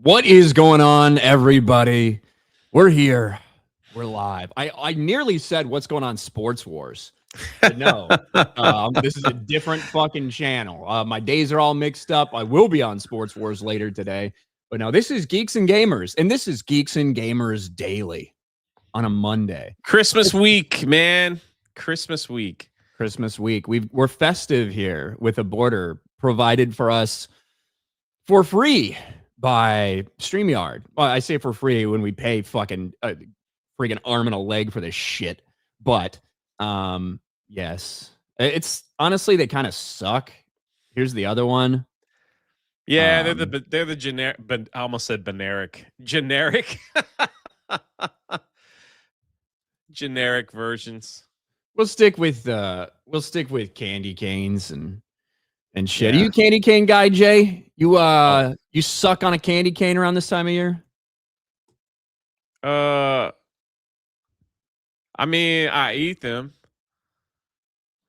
What is going on, everybody? We're here. We're live. I nearly said what's going on, Sports Wars. But no, this is a different fucking channel. My days are all mixed up. I will be on Sports Wars later today. But no, this is Geeks and Gamers. And this is Geeks and Gamers Daily on a Monday. Christmas week, man. Christmas week. Christmas week. We're festive here with a border provided for us for free by StreamYard. Well, I say for free when we pay fucking freaking arm and a leg for this shit. But yes, it's honestly they kind of suck. Here's the other one. Yeah, they're the generic, but I almost said generic versions. We'll stick with candy canes and shit. Yeah. Are you a candy cane guy, Jay? You suck on a candy cane around this time of year? I mean, I eat them.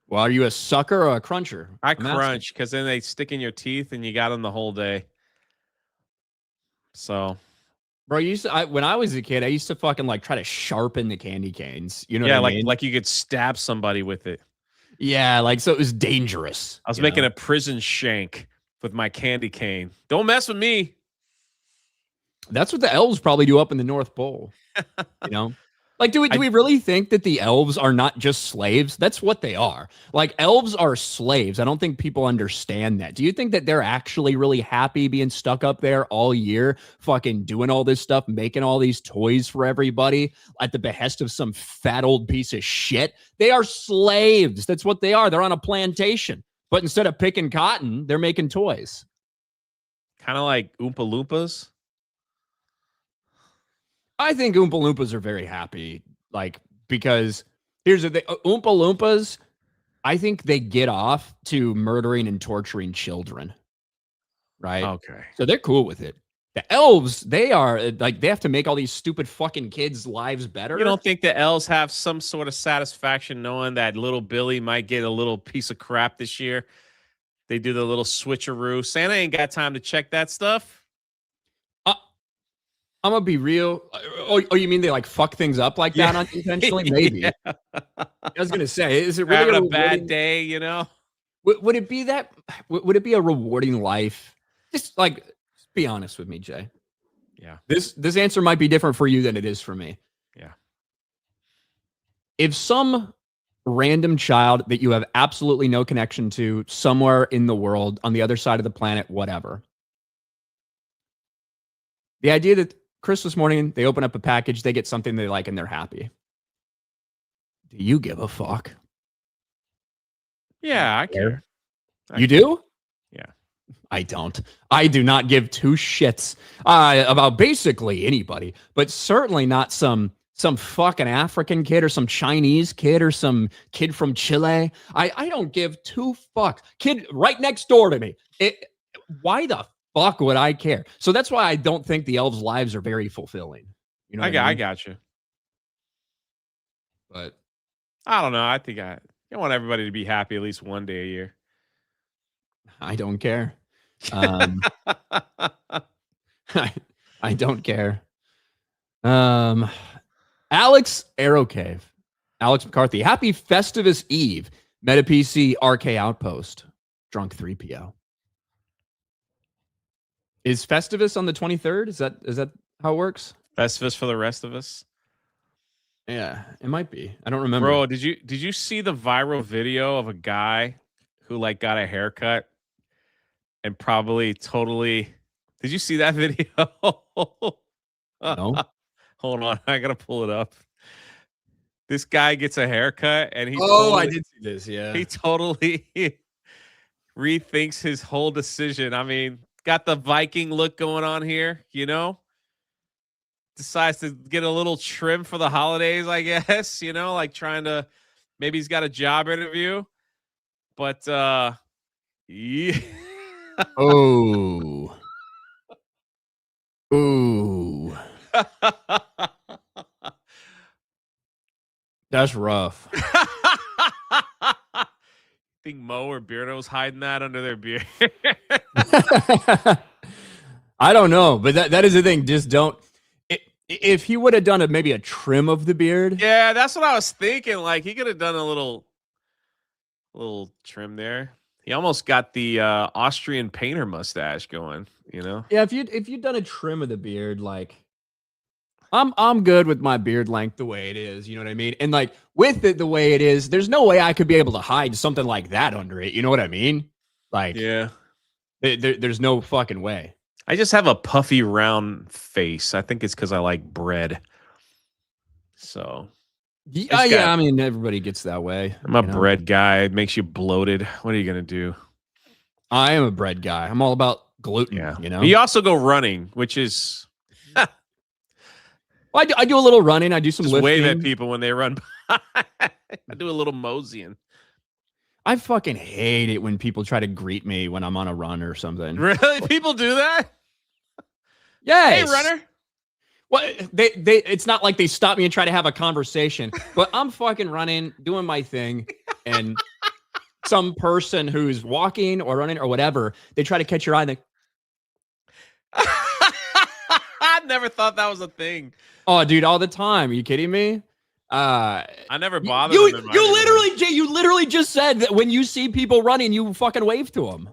Well, are you a sucker or a cruncher? I crunch because then they stick in your teeth and you got them the whole day. So, bro, when I was a kid, I used to fucking like try to sharpen the candy canes. You know? Yeah, what I mean? like you could stab somebody with it. Yeah, like so it was dangerous. I was making a prison shank with my candy cane. Don't mess with me. That's what the elves probably do up in the North Pole. You know? Like, do we really think that the elves are not just slaves? That's what they are. Like, elves are slaves. I don't think people understand that. Do you think that they're actually really happy being stuck up there all year, fucking doing all this stuff, making all these toys for everybody at the behest of some fat old piece of shit? They are slaves. That's what they are. They're on a plantation. But instead of picking cotton, they're making toys. Kind of like Oompa Loompas. I think Oompa Loompas are very happy, like, because here's the thing. Oompa Loompas, I think they get off to murdering and torturing children, right? Okay. So they're cool with it. The elves, they are, like, they have to make all these stupid fucking kids' lives better. You don't think the elves have some sort of satisfaction knowing that little Billy might get a little piece of crap this year? They do the little switcheroo. Santa ain't got time to check that stuff. I'm gonna be real. Oh, you mean they like fuck things up like that unintentionally? Maybe. Yeah. I was gonna say, is it really having a bad day? You know, would it be that? Would it be a rewarding life? Just be honest with me, Jay. Yeah. This answer might be different for you than it is for me. Yeah. If some random child that you have absolutely no connection to somewhere in the world, on the other side of the planet, whatever, the idea that Christmas morning, they open up a package, they get something they like, and they're happy. Do you give a fuck? Yeah, I care. You do? Yeah. I don't. I do not give two shits about basically anybody, but certainly not some fucking African kid or some Chinese kid or some kid from Chile. I don't give two fucks. Kid right next door to me. Why the fuck would I care? So that's why I don't think the elves' lives are very fulfilling. You know, I got you. But I don't know. I think I want everybody to be happy at least one day a year. I don't care. I don't care. Alex Aerocave, Alex McCarthy. Happy Festivus Eve. Meta PC RK Outpost. Drunk 3PO. Is Festivus on the 23rd? Is that how it works? Festivus for the rest of us? Yeah, it might be. I don't remember. Bro, did you see the viral video of a guy who like got a haircut and probably totally... Did you see that video? No. Hold on, I gotta pull it up. This guy gets a haircut and he I did see this, yeah. He totally rethinks his whole decision. I mean, got the Viking look going on here, you know? Decides to get a little trim for the holidays, I guess, you know, like trying to, maybe he's got a job interview. But yeah. Oh. Ooh. That's rough. Think Mo or Beardo's hiding that under their beard. I don't know, but that is the thing. Just don't. If he would have done maybe a trim of the beard. Yeah, that's what I was thinking. Like he could have done a little trim there. He almost got the Austrian painter mustache going, you know? Yeah, if you'd done a trim of the beard, like I'm good with my beard length the way it is, you know what I mean? And like with it the way it is, there's no way I could be able to hide something like that under it. You know what I mean? Like, yeah, there's no fucking way. I just have a puffy round face. I think it's because I like bread. So Yeah, I mean everybody gets that way. I'm a bread guy. It makes you bloated. What are you gonna do? I am a bread guy. I'm all about gluten. Yeah, you know. You also go running, which is well, I do a little running. I do some lifting. Wave at people when they run by. I do a little moseying. I fucking hate it when people try to greet me when I'm on a run or something. Really? People do that? Yeah. Hey, runner. Well, they it's not like they stop me and try to have a conversation, but I'm fucking running, doing my thing, and some person who's walking or running or whatever, they try to catch your eye and they I never thought that was a thing. Oh, dude, all the time. Are you kidding me? I never bothered you, them. You literally just said that when you see people running, you fucking wave to them.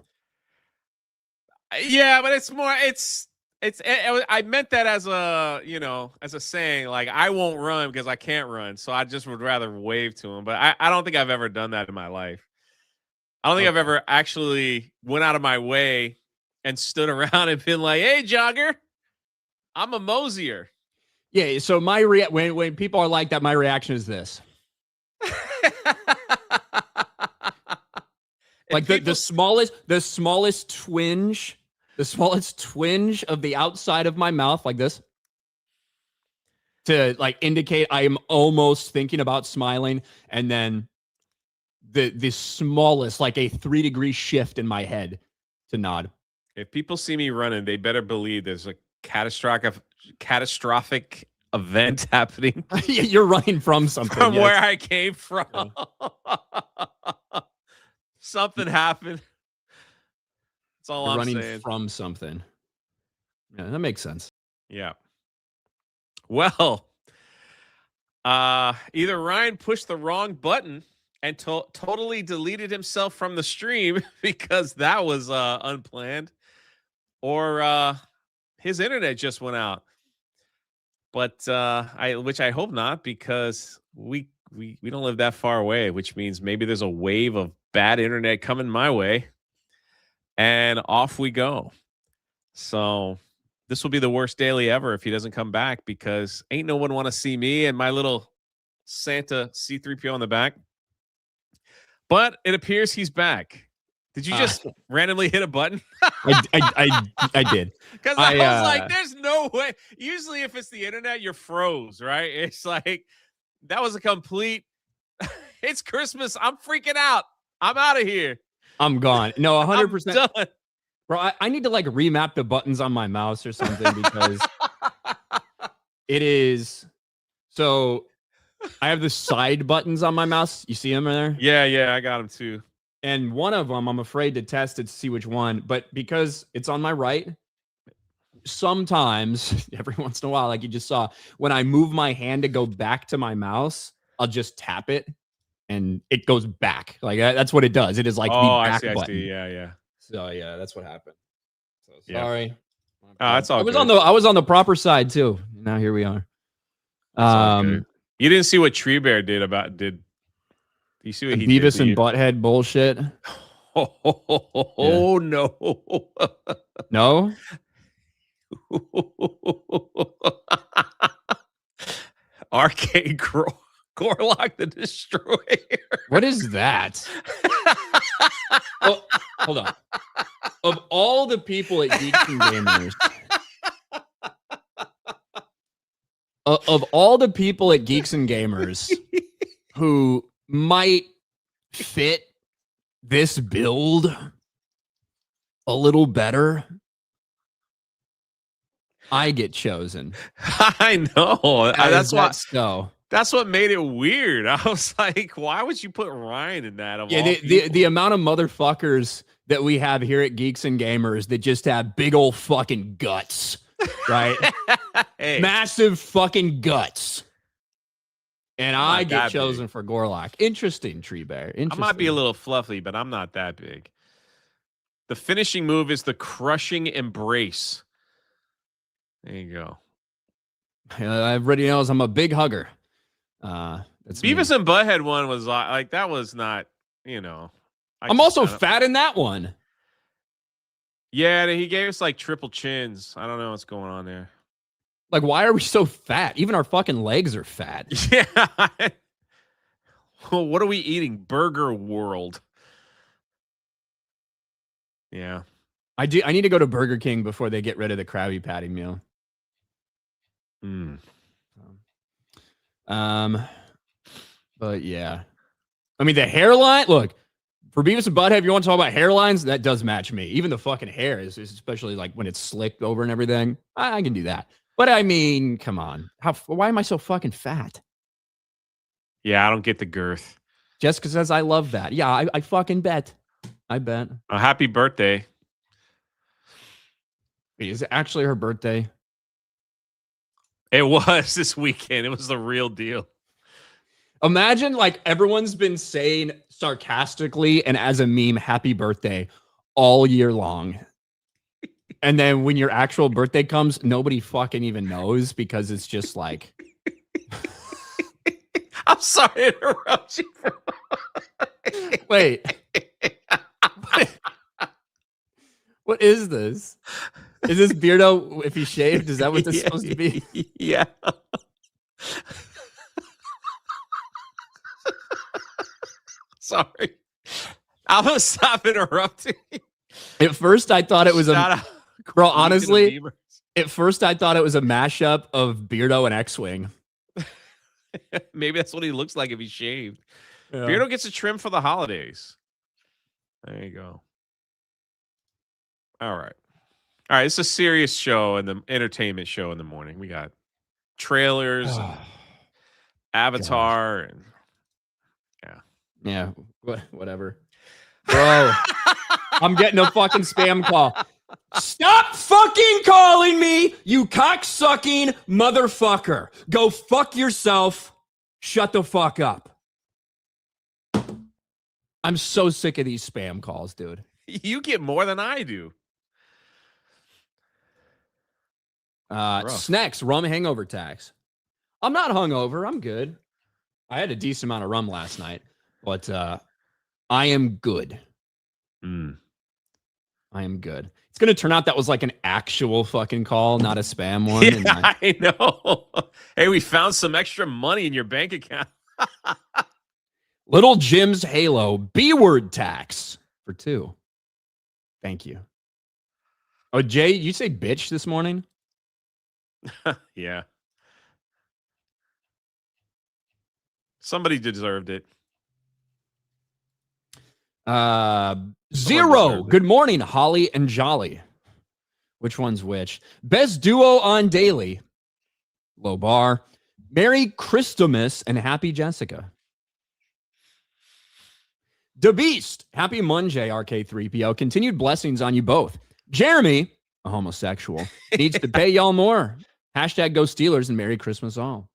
Yeah, but it's more. I meant that as a as a saying. Like I won't run because I can't run, so I just would rather wave to them. But I don't think I've ever done that in my life. I don't think I've ever actually went out of my way and stood around and been like, "Hey, jogger, I'm a mosier." Yeah, so when people are like that, my reaction is this. Like the smallest twinge of the outside of my mouth, like this, to like indicate I am almost thinking about smiling, and then the smallest, like a 3-degree shift in my head to nod. If people see me running, they better believe there's a catastrophic event happening. You're running from something. From where I came from. Yeah. Something happened. That's all I'm running saying. From something. Yeah, that makes sense. Yeah. Well, either Ryan pushed the wrong button and totally deleted himself from the stream because that was unplanned, or his internet just went out. But which I hope not, because we don't live that far away, which means maybe there's a wave of bad internet coming my way, and off we go. So this will be the worst daily ever if he doesn't come back, because ain't no one want to see me and my little Santa C-3PO on the back. But it appears he's back. Did you just randomly hit a button? I did. Because I was like, there's no way. Usually if it's the internet, you're froze, right? It's like, that was a complete, it's Christmas. I'm freaking out. I'm out of here. I'm gone. No, 100%. I'm done. Bro, I need to like remap the buttons on my mouse or something, because it is. So I have the side buttons on my mouse. You see them there? Yeah, I got them too. And one of them, I'm afraid to test it to see which one. But because it's on my right, sometimes, every once in a while, like you just saw, when I move my hand to go back to my mouse, I'll just tap it and it goes back. Like that's what it does. It is like the back button. I see. Yeah. So yeah, that's what happened. So sorry. Yeah. That's all. I was on the proper side too. Now here we are. You didn't see what Tree Bear did? You see what he did? Beavis and Butthead bullshit. Oh no. No. Arcade Gorlock the Destroyer. What is that? Oh, hold on. Of all the people at Geeks and Gamers, of all the people at Geeks and Gamers who might fit this build a little better, I get chosen. I know. That's why. So That's what made it weird. I was like, why would you put Ryan in that? Yeah, the amount of motherfuckers that we have here at Geeks and Gamers that just have big old fucking guts, right? Hey. Massive fucking guts. And I get chosen for Gorlock. Interesting, Tree Bear. Interesting. I might be a little fluffy, but I'm not that big. The finishing move is the crushing embrace. There you go. Everybody knows I'm a big hugger. That's Beavis and Butthead one was like that was not, you know. I'm also fat in that one. Yeah, he gave us like triple chins. I don't know what's going on there. Like, why are we so fat? Even our fucking legs are fat. Yeah. Well, what are we eating? Burger World. Yeah. I need to go to Burger King before they get rid of the Krabby Patty meal. But yeah. I mean, the hairline, look, for Beavis and Butthead, if you want to talk about hairlines, that does match me. Even the fucking hair is especially like when it's slicked over and everything. I can do that. But I mean, come on. Why am I so fucking fat? Yeah, I don't get the girth. Jessica says I love that. Yeah, I fucking bet. I bet. Happy birthday. Wait, is it actually her birthday? It was this weekend. It was the real deal. Imagine like everyone's been saying sarcastically and as a meme, happy birthday all year long. And then when your actual birthday comes, nobody fucking even knows because it's just like. I'm sorry to interrupt you. Wait. What is this? Is this Beardo if he shaved? Is that what this is supposed to be? Yeah. Sorry. I'm going to stop interrupting. At first, I thought it was bro, honestly, at first I thought it was a mashup of Beardo and X-Wing. Maybe that's what he looks like if he shaved. Yeah. Beardo gets a trim for the holidays. There you go. All right. All right. It's a serious show and the entertainment show in the morning. We got trailers, and Avatar, and yeah, whatever. Bro, I'm getting a fucking spam call. Stop fucking calling me, you cocksucking motherfucker. Go fuck yourself. Shut the fuck up. I'm so sick of these spam calls, dude. You get more than I do. Snacks, rum hangover tax. I'm not hungover. I'm good. I had a decent amount of rum last night, but I am good. I am good. It's going to turn out that was like an actual fucking call, not a spam one. Yeah, I know. Hey, we found some extra money in your bank account. Little Jim's Halo B-word tax for 2. Thank you. Oh, Jay, you say bitch this morning? Yeah. Somebody deserved it. Zero. Good morning, Holly and Jolly. Which one's which? Best duo on daily. Low bar. Merry Christmas and Happy Jessica. The Beast. Happy Monday, RK3PO. Continued blessings on you both. Jeremy, a homosexual, needs to pay y'all more. Hashtag go Steelers and Merry Christmas all.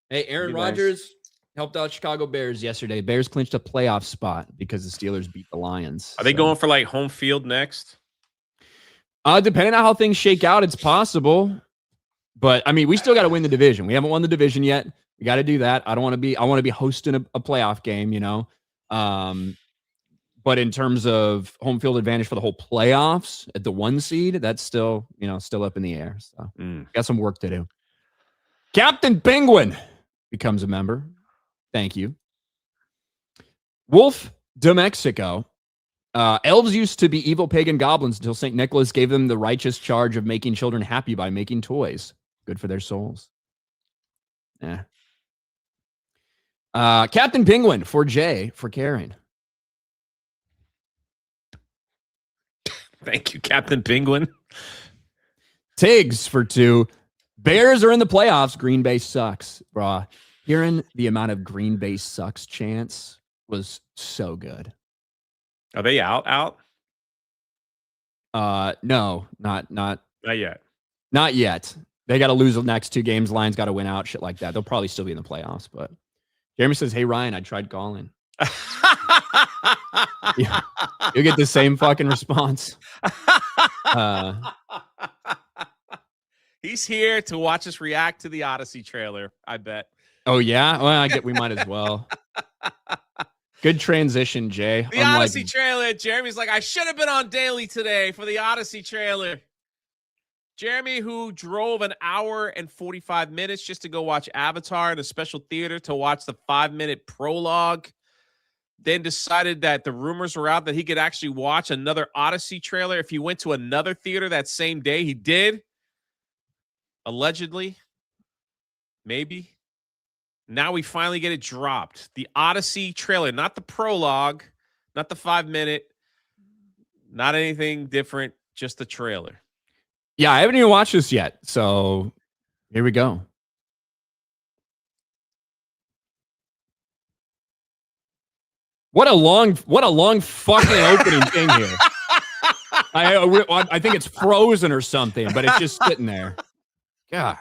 Hey, Aaron Rodgers helped out Chicago Bears yesterday. Bears clinched a playoff spot because the Steelers beat the Lions. Are they going for like home field next? Depending on how things shake out, it's possible. But I mean, we still got to win the division. We haven't won the division yet. We got to do that. I want to be hosting a playoff game, you know. But in terms of home field advantage for the whole playoffs at the 1 seed, that's still up in the air. So got some work to do. Captain Penguin becomes a member. Thank you. Wolf de Mexico. Elves used to be evil pagan goblins until St. Nicholas gave them the righteous charge of making children happy by making toys. Good for their souls. Yeah. Captain Penguin for Jay for caring. Thank you, Captain Penguin. Tiggs for 2. Bears are in the playoffs. Green Bay sucks, brah. Hearing the amount of Green Bay sucks chants was so good. Are they out? No, not yet. Not yet. They got to lose the next 2 games. Lions got to win out, shit like that. They'll probably still be in the playoffs. But Jeremy says, "Hey Ryan, I tried calling." Yeah, you'll get the same fucking response. He's here to watch us react to the Odyssey trailer, I bet. Oh yeah, well, we might as well. Good transition, Jay. The Odyssey trailer. Jeremy's like, I should have been on Daily today for the Odyssey trailer. Jeremy, who drove an hour and 45 minutes just to go watch Avatar in a special theater to watch the 5-minute prologue, then decided that the rumors were out that he could actually watch another Odyssey trailer if he went to another theater that same day. He did. Allegedly. Maybe. Now we finally get it dropped. The Odyssey trailer, not the prologue, not the 5-minute, not anything different, just the trailer. Yeah, I haven't even watched this yet. So here we go. What a long fucking opening thing here. I think it's frozen or something, but it's just sitting there. God.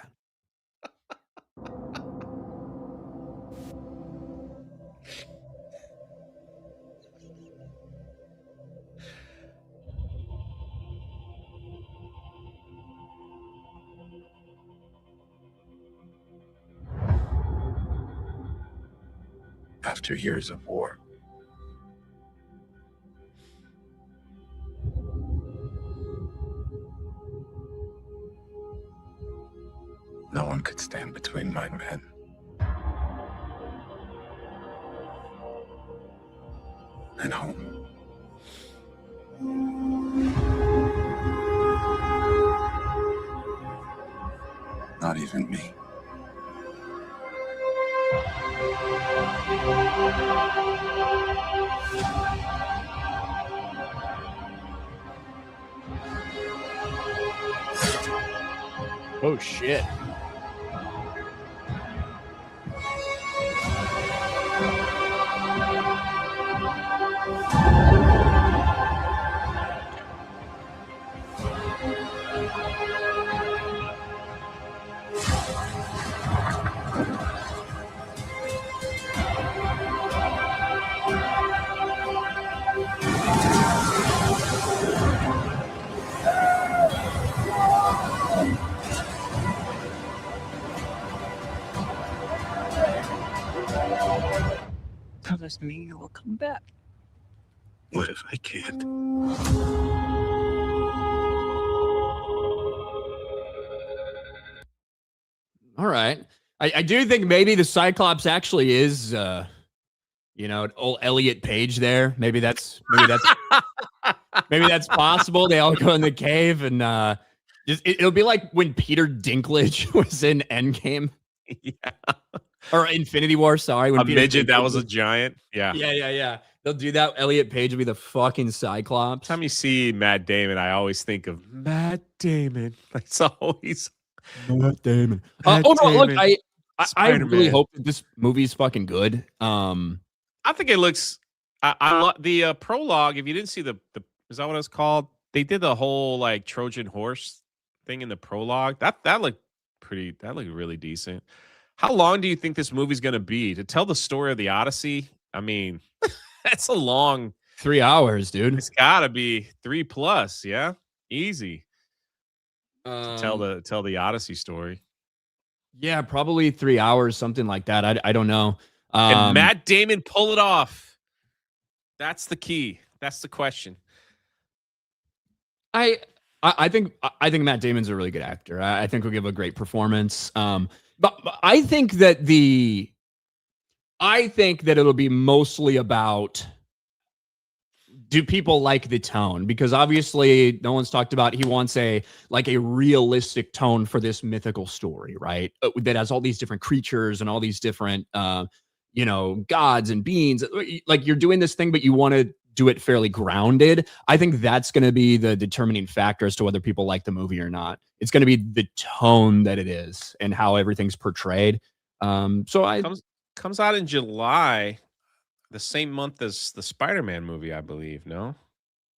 After years of war, no one could stand between my men and home. Not even me. Oh shit. Promise me you will come back. What if I can't? All right. I do think maybe the Cyclops actually is old Elliot Page there. Maybe that's maybe that's possible. They all go in the cave and it'll be like when Peter Dinklage was in Endgame. Yeah. Or Infinity War, sorry. When a Peter midget Dinklage that was a giant. Yeah. Yeah. They'll do that. Elliot Page will be the fucking Cyclops. Every time you see Matt Damon, I always think of Matt Damon. That's always Matt Damon. Matt Overall, Damon, look, I really Spider-Man. hope that this movie's fucking good. I think it looks. The prologue. If you didn't see the, is that what it's called? They did the whole like Trojan horse thing in the prologue. That looked pretty. That looked really decent. How long do you think this movie's going to be to tell the story of the Odyssey? I mean, that's a long 3 hours, dude. It's got to be 3+. Yeah, easy. To tell the Odyssey story. Yeah, probably 3 hours, something like that. I don't know. Can Matt Damon pull it off? That's the key. That's the question. I think Matt Damon's a really good actor. I think he'll give a great performance. But I think that it'll be mostly about, do people like the tone? Because obviously no one's talked about, he wants a realistic tone for this mythical story, right? That has all these different creatures and all these different, gods and beings. Like, you're doing this thing, but you want to do it fairly grounded. I think that's going to be the determining factor as to whether people like the movie or not. It's going to be the tone that it is and how everything's portrayed. So I comes out in July, the same month as the Spider-Man movie, I believe. No,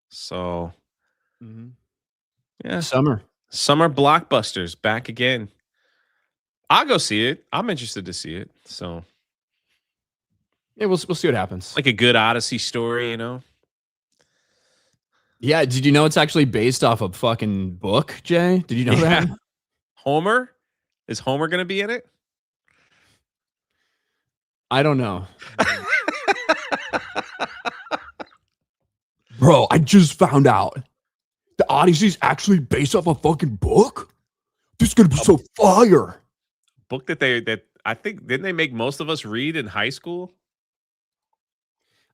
so yeah, summer. Summer blockbusters back again. I'll go see it. I'm interested to see it. So Yeah, we'll see what happens. like a good Odyssey story, you know. Yeah, did you know it's actually based off a fucking book, Jay? Did you know that? Homer? Is Homer going to be in it? I don't know. Bro, I just found out the Odyssey's actually based off a fucking book. This is gonna be so fire. Book that I think didn't they make most of us read in high school?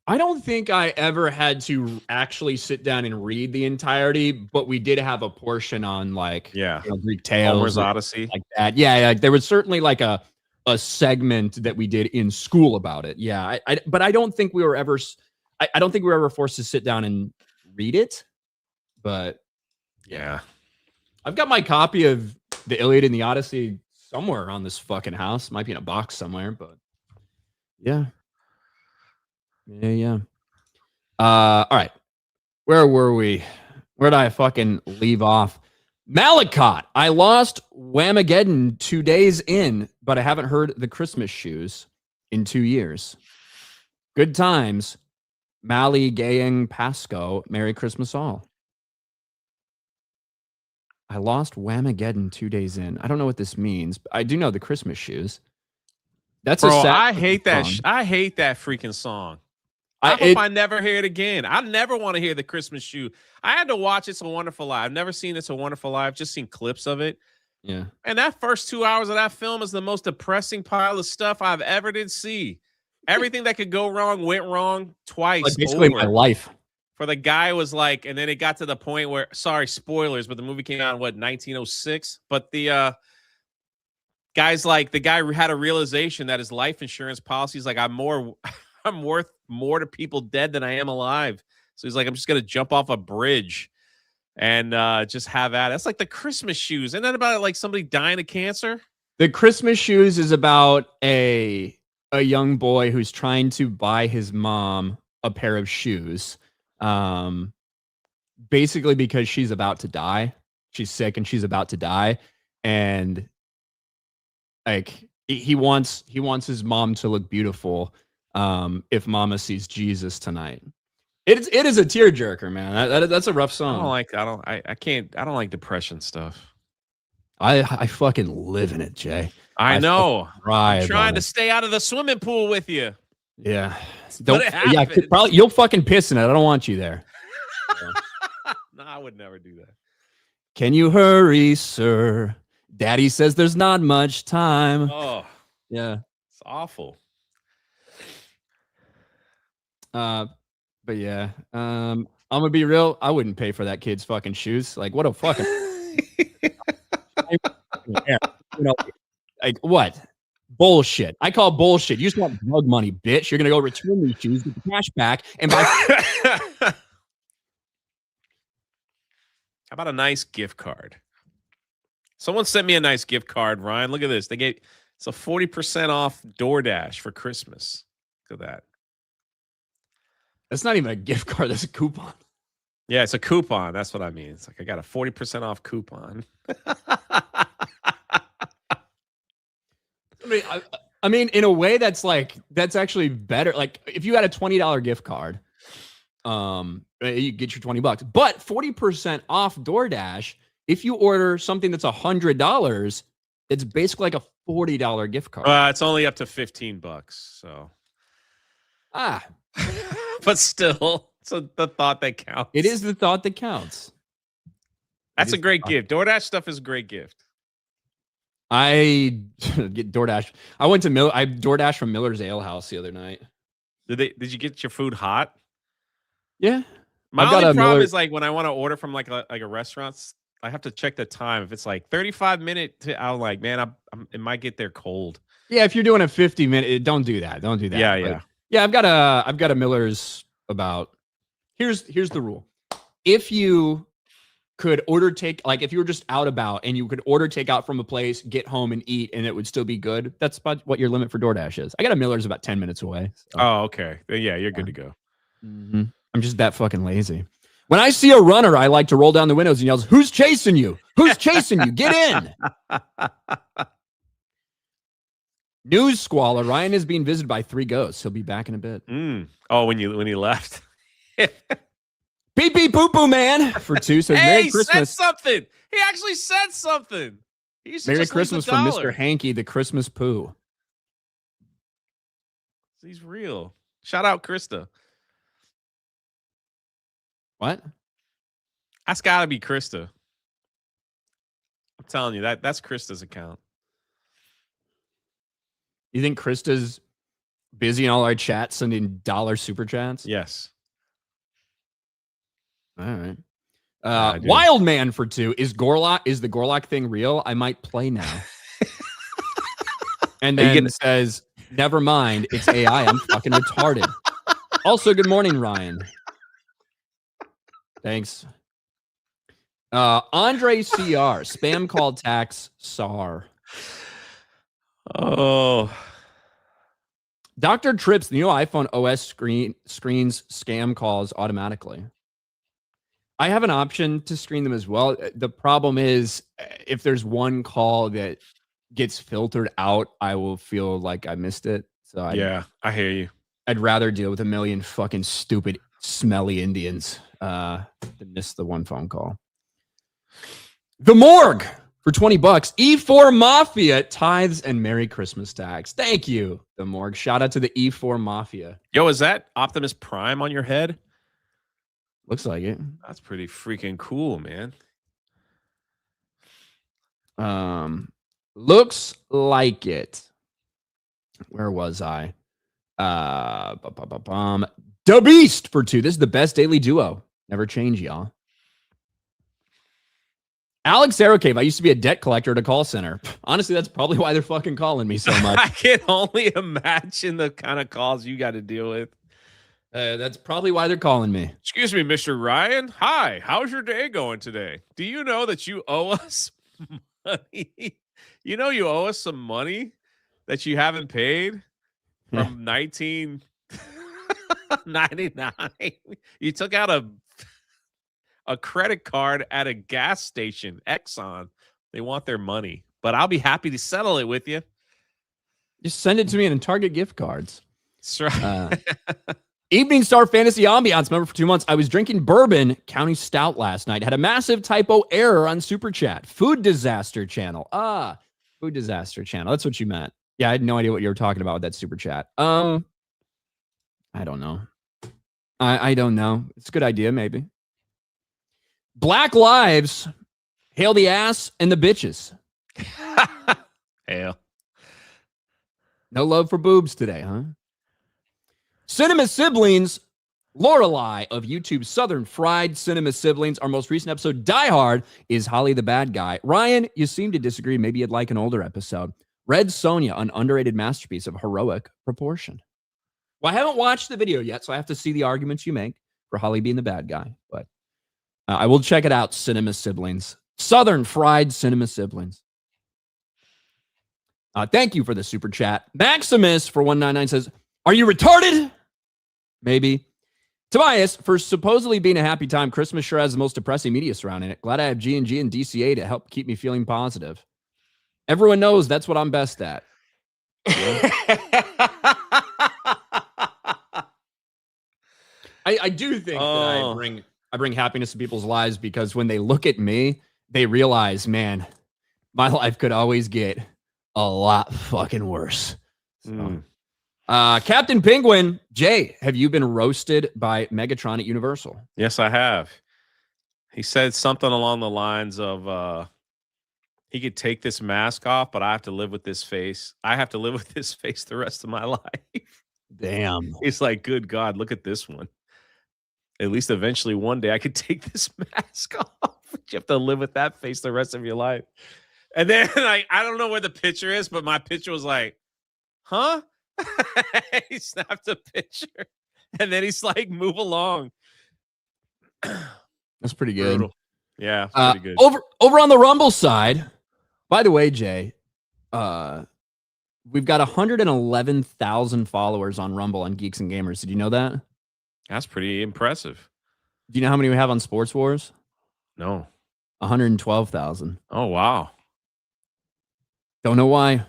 I don't think I ever had to actually sit down and read the entirety, but we did have a portion on like Greek tales, Homer's Odyssey, like that. Yeah, there was certainly like a segment that we did in school about it. Yeah, but I don't think we were ever. I don't think we were ever forced to sit down and read it. But yeah, I've got my copy of the Iliad and the Odyssey somewhere around this fucking house. Might be in a box somewhere, but yeah. All right. Where were we? Where did I fucking leave off? Malakot. I lost Whamageddon 2 days in, but I haven't heard the Christmas shoes in 2 years. Good times. Mally Gaying Pasco. Merry Christmas all. I lost Whamageddon 2 days in. I don't know what this means, but I do know the Christmas shoes. That's bro. a sad I hate that. song. I hate that freaking song. I hope I never hear it again. I never want to hear the Christmas shoe. I had to watch It's a Wonderful Life. I've never seen It's a Wonderful Life. Just seen clips of it. Yeah. And that first 2 hours of that film is the most depressing pile of stuff I've ever did see. Everything that could go wrong went wrong twice. Like basically my life. For the guy was like, and then it got to the point where, sorry, spoilers, but the movie came out in 1906. But the guy's like, the guy had a realization that his life insurance policy is like, I'm worth more to people dead than I am alive. So he's like, I'm just gonna jump off a bridge and just have at it. That's like the Christmas shoes. Isn't that about like somebody dying of cancer? The Christmas shoes is about a young boy who's trying to buy his mom a pair of shoes. Basically because she's about to die. She's sick and she's about to die. And like he wants his mom to look beautiful. If Mama sees Jesus tonight. It is a tearjerker, man. That's a rough song. I don't like depression stuff. I fucking live in it, Jay. I know. I'm trying to stay out of the swimming pool with you. Yeah. Probably you'll fucking piss in it. I don't want you there. No, I would never do that. Can you hurry, sir? Daddy says there's not much time. Oh, yeah. It's awful. But yeah, I'm gonna be real. I wouldn't pay for that kid's fucking shoes. Like, what a fucking, like what? Bullshit. I call bullshit. You just want drug money, bitch. You're gonna go return these shoes, get the cash back, and buy. How about a nice gift card? Someone sent me a nice gift card, Ryan. Look at this. It's a 40% off DoorDash for Christmas. Look at that. That's not even a gift card. That's a coupon. Yeah, it's a coupon. That's what I mean. It's like I got a 40% off coupon. I mean, in a way, that's actually better. Like, if you had a $20 gift card, you get your $20. But 40% off DoorDash, if you order something that's $100, it's basically like a $40 gift card. It's only up to $15. So, but still, it's the thought that counts. It is the thought that counts. That's a great gift. DoorDash stuff is a great gift. I get DoorDash. I DoorDash from Miller's Ale House the other night. Did you get your food hot? Yeah. My only problem is like when I want to order from like a restaurant, I have to check the time. If it's like 35-minute, I'm like, man, it might get there cold. Yeah, if you're doing a 50-minute, don't do that. Don't do that. Yeah. Yeah, I've got a Miller's about. Here's the rule. If you could order take, like if you were just out about and you could order takeout from a place, get home and eat, and it would still be good. That's about what your limit for DoorDash is. I got a Miller's about 10 minutes away. So. Oh, okay. Yeah, you're good to go. Mm-hmm. I'm just that fucking lazy. When I see a runner, I like to roll down the windows and yells, "Who's chasing you? Who's chasing you? Get in!" News squalor. Ryan is being visited by 3 ghosts. He'll be back in a bit. Oh, when he left. Pee pee poo poo man for 2 says Merry Christmas. Said something. He actually said something. Merry Christmas from Mr. Hanky, the Christmas poo. He's real. Shout out Krista. What? That's got to be Krista. I'm telling you, that's Krista's account. You think Krista's busy in all our chats sending dollar super chats? Yes. All right. Wild Man for 2. Is the Gorlock thing real? I might play now. And then says, never mind. It's AI. I'm fucking retarded. Also, good morning, Ryan. Thanks. Andre CR. Spam call tax SAR. Oh. Dr. Trips, the new iPhone OS screens scam calls automatically. I have an option to screen them as well. The problem is if there's one call that gets filtered out, I will feel like I missed it. So I hear you. I'd rather deal with a million fucking stupid, smelly Indians than miss the one phone call. The Morgue for $20. E4 Mafia tithes and Merry Christmas tax. Thank you, The Morgue. Shout out to the E4 Mafia. Yo, is that Optimus Prime on your head? Looks like it. That's pretty freaking cool, man. Looks like it. Where was I? The Beast for 2. This is the best daily duo. Never change, y'all. Alex Aerocave. I used to be a debt collector at a call center. Honestly, that's probably why they're fucking calling me so much. I can only imagine the kind of calls you got to deal with. That's probably why they're calling me. Excuse me, Mr. Ryan. Hi, how's your day going today? Do you know that you owe us money? You know you owe us some money that you haven't paid from 1999. You took out a credit card at a gas station, Exxon. They want their money, but I'll be happy to settle it with you. Just send it to me in Target gift cards. That's right. Evening Star Fantasy Ambiance member for 2 months. I was drinking bourbon county stout last night. Had a massive typo error on Super Chat. Food disaster channel. Food disaster channel. That's what you meant. Yeah, I had no idea what you were talking about with that Super Chat. I don't know. I don't know. It's a good idea, maybe. Black Lives. Hail the ass and the bitches. Hail. No love for boobs today, huh? Cinema Siblings, Lorelei of YouTube's Southern Fried Cinema Siblings. Our most recent episode, Die Hard, is Holly the bad guy. Ryan, you seem to disagree. Maybe you'd like an older episode. Red Sonja, an underrated masterpiece of heroic proportion. Well, I haven't watched the video yet, so I have to see the arguments you make for Holly being the bad guy. But I will check it out, Cinema Siblings. Southern Fried Cinema Siblings. Thank you for the super chat. Maximus for 199 says, are you retarded? Maybe. Tobias, for supposedly being a happy time, Christmas sure has the most depressing media surrounding it. Glad I have G&G and DCA to help keep me feeling positive. Everyone knows that's what I'm best at. I do think that I bring happiness to people's lives because when they look at me, they realize, man, my life could always get a lot fucking worse. So. Captain Penguin, Jay, have you been roasted by Megatron at Universal? Yes, I have. He said something along the lines of he could take this mask off, but I have to live with this face. I have to live with this face the rest of my life. Damn. He's like, good God, look at this one. At least eventually one day I could take this mask off. You have to live with that face the rest of your life. And then I don't know where the picture is, but my picture was like, huh? He snapped a picture and then he's like, move along. That's pretty good. Brutal. Yeah, it's pretty good. Over on the Rumble side, by the way, Jay, we've got 111,000 followers on Rumble on Geeks and Gamers. Did you know that? That's pretty impressive. Do you know how many we have on Sports Wars? No. 112,000. Oh, wow. Don't know why,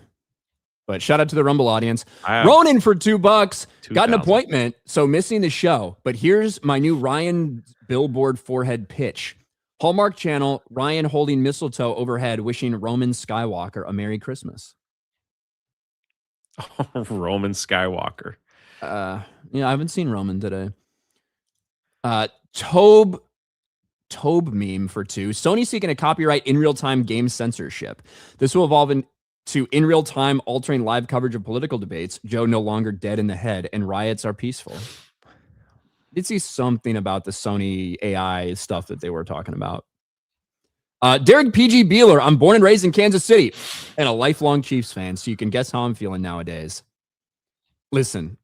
but shout out to the Rumble audience. I Ronan for $2. Got an 2,000. appointment, so missing the show. But here's my new Ryan Billboard forehead pitch. Hallmark Channel, Ryan holding mistletoe overhead, wishing Roman Skywalker a Merry Christmas. Roman Skywalker. I haven't seen Roman today. Tobe meme for 2. Sony seeking a copyright in real-time game censorship. This will evolve into in real-time altering live coverage of political debates. Joe no longer dead in the head, and riots are peaceful. Did see something about the Sony AI stuff that they were talking about. Derek PG Beeler, I'm born and raised in Kansas City and a lifelong Chiefs fan, so you can guess how I'm feeling nowadays. Listen,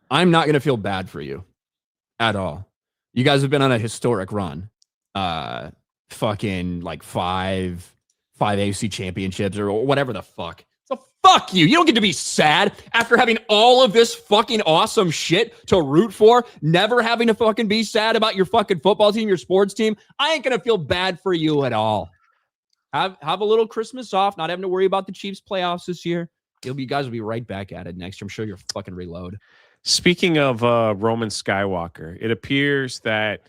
I'm not going to feel bad for you at all. You guys have been on a historic run. Fucking like five AFC championships or whatever the fuck. So fuck you. You don't get to be sad after having all of this fucking awesome shit to root for, never having to fucking be sad about your fucking football team, your sports team. I ain't gonna feel bad for you at all. Have a little Christmas off, not having to worry about the Chiefs playoffs this year. You guys will be right back at it next year. I'm sure you'll fucking reload. Speaking of Roman Skywalker, it appears that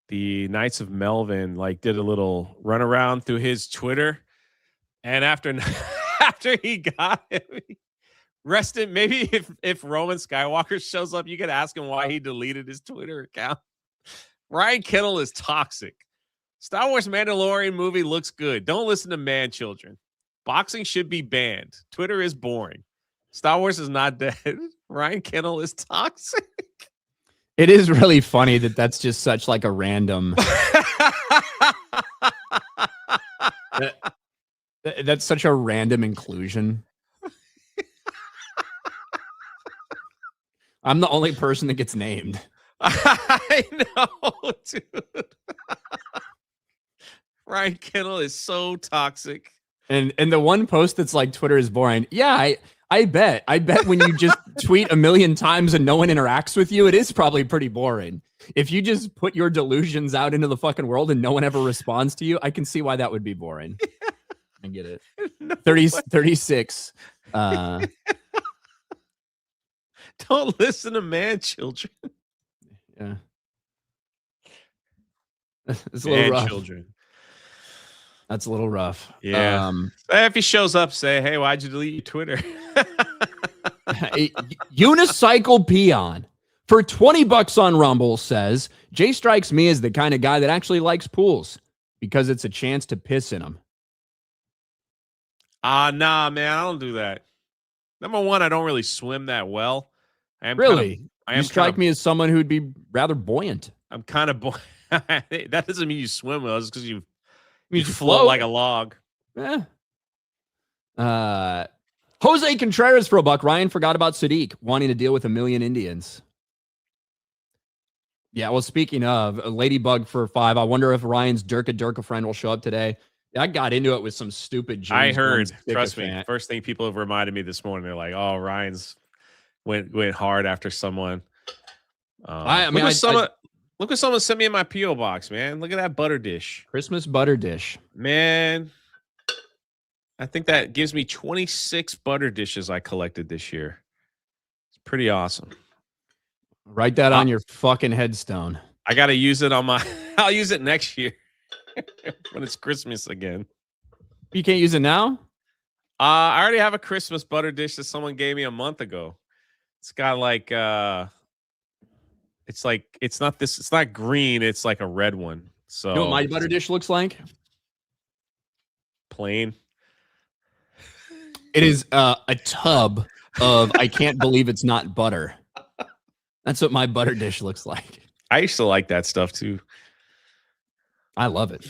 the Knights of Melvin did a little runaround through his Twitter, and after he got him, maybe if Roman Skywalker shows up, you could ask him why he deleted his Twitter account. Ryan Kennel is toxic. Star Wars Mandalorian movie looks good. Don't listen to man children. Boxing should be banned. Twitter is boring. Star Wars is not dead. Ryan Kennel is toxic. It is really funny that that's just such like a random. That's such a random inclusion. I'm the only person that gets named. I know, dude. Ryan Kennel is so toxic. And the one post that's like Twitter is boring. Yeah, I bet when you just tweet a million times and no one interacts with you, it is probably pretty boring. If you just put your delusions out into the fucking world and no one ever responds to you, I can see why that would be boring. I get it. No 36. Don't listen to man children. Yeah. It's a little rough. Children. That's a little rough. Yeah. If he shows up, say, hey, why'd you delete your Twitter? Unicycle Peon for $20 on Rumble says, Jay strikes me as the kind of guy that actually likes pools because it's a chance to piss in them. Nah, man, I don't do that. Number one, I don't really swim that well. You strike me as someone who'd be rather buoyant. I'm kind of buoyant. That doesn't mean you swim well. It's because you float like a log. Jose Contreras for $1. Ryan forgot about Sadiq wanting to deal with 1 million Indians. Yeah, well, speaking of, Ladybug for $5. I wonder if Ryan's Durka friend will show up today. I got into it with some stupid James I heard. Gunn Trust me. First thing people have reminded me this morning, they're like, "Oh, Ryan's went hard after someone." Look what someone sent me in my PO box, man. Look at that butter dish. Christmas butter dish, man. I think that gives me 26 butter dishes I collected this year. It's pretty awesome. Write that on your fucking headstone. I got to use it on my. I'll use it next year. When it's Christmas again. You can't use it now? I already have a Christmas butter dish that someone gave me a month ago. It's got it's not green, it's like a red one. So you know what my butter dish looks like? Plain. It is a tub of I can't believe it's not butter. That's what my butter dish looks like. I used to like that stuff too. I love it.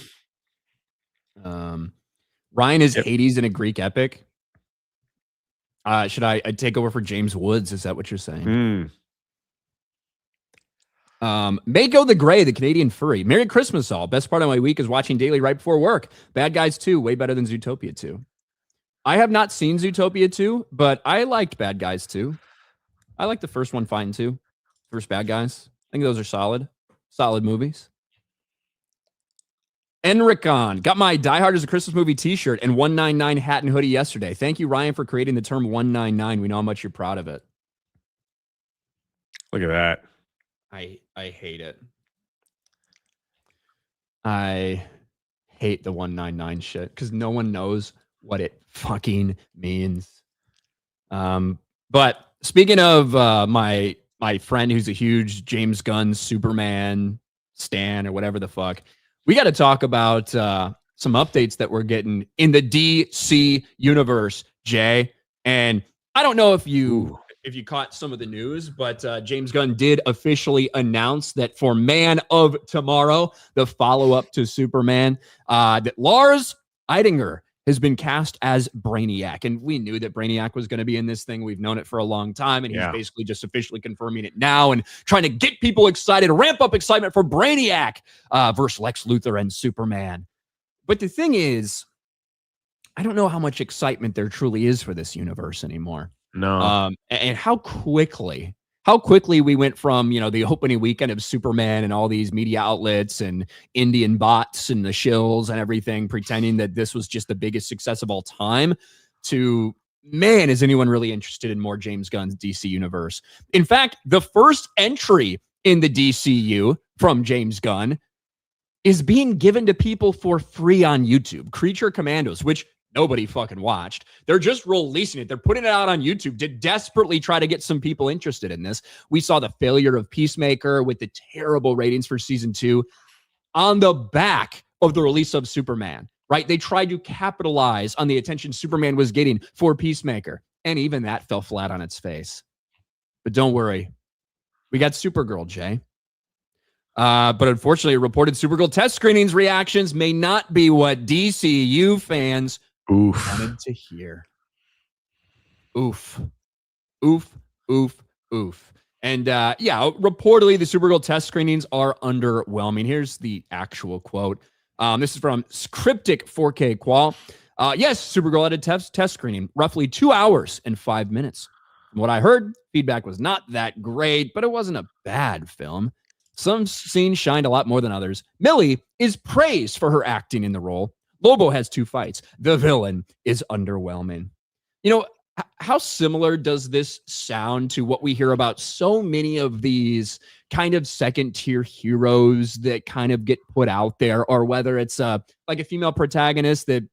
Ryan is Hades in a Greek epic. Should I take over for James Woods? Is that what you're saying? Mako the Gray, the Canadian furry. Merry Christmas, all. Best part of my week is watching Daily right before work. Bad Guys 2, way better than Zootopia 2. I have not seen Zootopia 2, but I liked Bad Guys 2. I like the first one fine too. First Bad Guys. I think those are solid. Solid movies. Enricon. Got my Die Hard as a Christmas movie t-shirt and 199 hat and hoodie yesterday. Thank you, Ryan, for creating the term 199. We know how much you're proud of it. Look at that. I hate it. I hate the 199 shit because no one knows what it fucking means. But speaking of my friend who's a huge James Gunn Superman stan or whatever the fuck, we got to talk about some updates that we're getting in the DC universe, Jay. And I don't know if you caught some of the news, but James Gunn did officially announce that for Man of Tomorrow, the follow-up to Superman, that Lars Eidinger has been cast as Brainiac. And we knew that Brainiac was going to be in this thing. We've known it for a long time. And he's basically just officially confirming it now and trying to get people excited, ramp up excitement for Brainiac versus Lex Luthor and Superman. But the thing is, I don't know how much excitement there truly is for this universe anymore. No. And how quickly we went from, the opening weekend of Superman and all these media outlets and Indian bots and the shills and everything pretending that this was just the biggest success of all time to, man, is anyone really interested in more James Gunn's DC universe? In fact, the first entry in the DCU from James Gunn is being given to people for free on YouTube. Creature Commandos, which nobody fucking watched. They're just releasing it. They're putting it out on YouTube to desperately try to get some people interested in this. We saw the failure of Peacemaker with the terrible ratings for season 2 on the back of the release of Superman, right? They tried to capitalize on the attention Superman was getting for Peacemaker, and even that fell flat on its face. But don't worry. We got Supergirl, Jay. But unfortunately, reported Supergirl test screenings reactions may not be what DCU fans wanted to hear. Oof. And reportedly the Supergirl test screenings are underwhelming. Here's the actual quote. This is from Cryptic 4K Qual. Yes, Supergirl had a test screening, roughly 2 hours and 5 minutes. From what I heard, feedback was not that great, but it wasn't a bad film. Some scenes shined a lot more than others. Millie is praised for her acting in the role. Lobo has 2 fights. The villain is underwhelming. How similar does this sound to what we hear about so many of these kind of second-tier heroes that kind of get put out there, or whether it's like a female protagonist that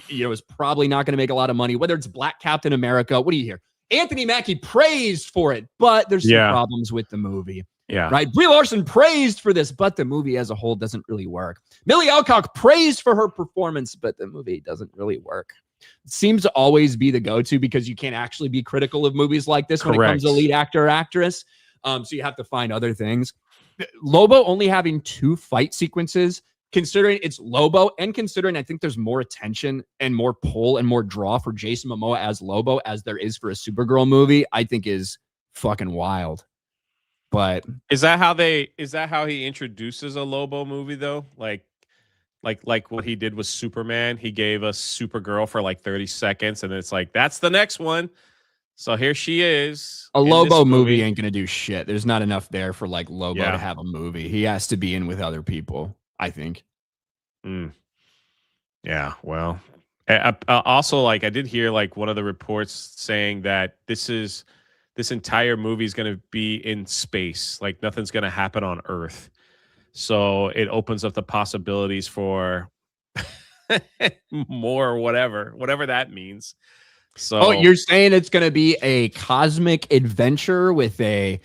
is probably not going to make a lot of money, whether it's Black Captain America. What do you hear? Anthony Mackie praised for it, but there's some problems with the movie. Yeah. Right. Brie Larson praised for this, but the movie as a whole doesn't really work. Millie Alcock praised for her performance, but the movie doesn't really work. It seems to always be the go-to because you can't actually be critical of movies like this when it comes to lead actor or actress. So you have to find other things. Lobo only having 2 fight sequences, considering it's Lobo and considering I think there's more attention and more pull and more draw for Jason Momoa as Lobo as there is for a Supergirl movie, I think is fucking wild. But is that how he introduces a Lobo movie though? Like what he did with Superman, he gave us Supergirl for like 30 seconds and it's like, that's the next one. So here she is. A Lobo movie ain't going to do shit. There's not enough there for like Lobo to have a movie. He has to be in with other people, I think. Yeah, well, also like I did hear like one of the reports saying that this entire movie is going to be in space. Like nothing's going to happen on Earth. So it opens up the possibilities for more, whatever that means. So you're saying it's going to be a cosmic adventure with a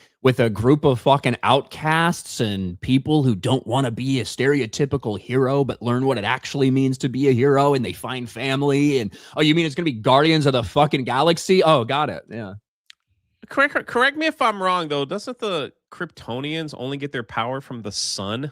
group of fucking outcasts and people who don't want to be a stereotypical hero, but learn what it actually means to be a hero, and they find family. And you mean it's going to be Guardians of the fucking Galaxy? Oh, got it. Yeah. Correct me if I'm wrong, though. Doesn't the Kryptonians only get their power from the sun?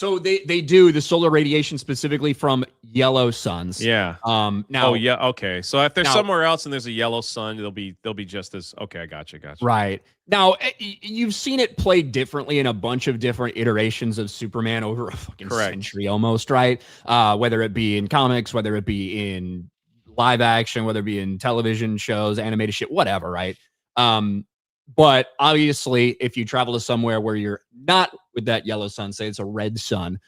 So they do the solar radiation specifically from yellow suns. Yeah. Now. Oh yeah. Okay. So if there's Now, somewhere else and there's a yellow sun, they'll be just as okay. I got you. right. Now you've seen it played differently in a bunch of different iterations of Superman over a fucking century almost, right? Whether it be in comics, whether it be in live action, whether it be in television shows, animated shit, whatever, right? But obviously, if you travel to somewhere where you're not with that yellow sun, say it's a red sun,